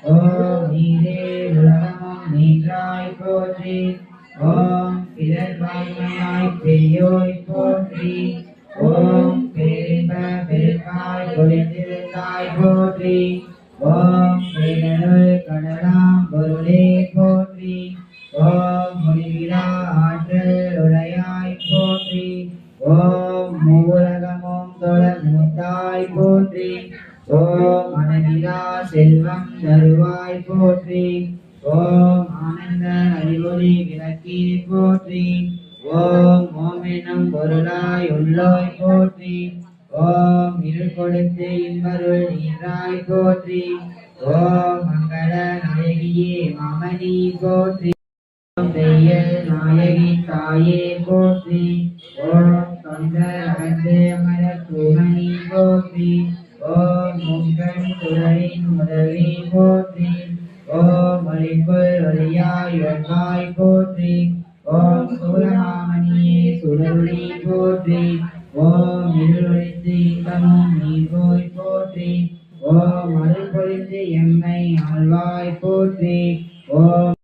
ஓம் நீரே உலகமும் நீராய் போற்றி. ஓம் பிறர்வாய்மையாய் பெரியோய் போற்றி. ஓம் பேரின்ப பெருக்காய் பொழிந்திருந்தாய் போற்றி. ஓம் பேரருள் கடலாம் பொருளே போற்றி. ஓம் முடிவிலா ஆற்றல் உடையாய் போற்றி. ஓம் மூலகமும் தொடர்முத்தாய் போற்றி. ஓம் அனவிலா செல்வம் தருவாய் போற்றி. ஓம் ஆனந்த அறிவொளி விளக்கி போற்றி. ஓம் ஓம் என்னும் பொருளாய் உள்ளோய் போற்றி. ஓம் இருள் கொடுத்து இன்பருள் நீராய் போற்றி. ஓம் மங்கள நாயகியே மாமணி போற்றி. ஓம் தையல் நாயகி தாயே போற்றி. ஓம் தொண்டர் அகத்து அமர தூமணி போற்றி. ஓம் முக்கண் சுடரின் முதல்வி போற்றி. ஓம் ஒளிக்குள் ஒளியாய் ஒன்றாய் போற்றி. ஓம் சூலமாமணியே சுடருளி போற்றி. ஓம் இருளொழித்து இன்பமும் நீர்போய் போற்றி. ஓம் அருள் பொழித்து எம்மை ஆழ்வாய் போற்றி. ஓம்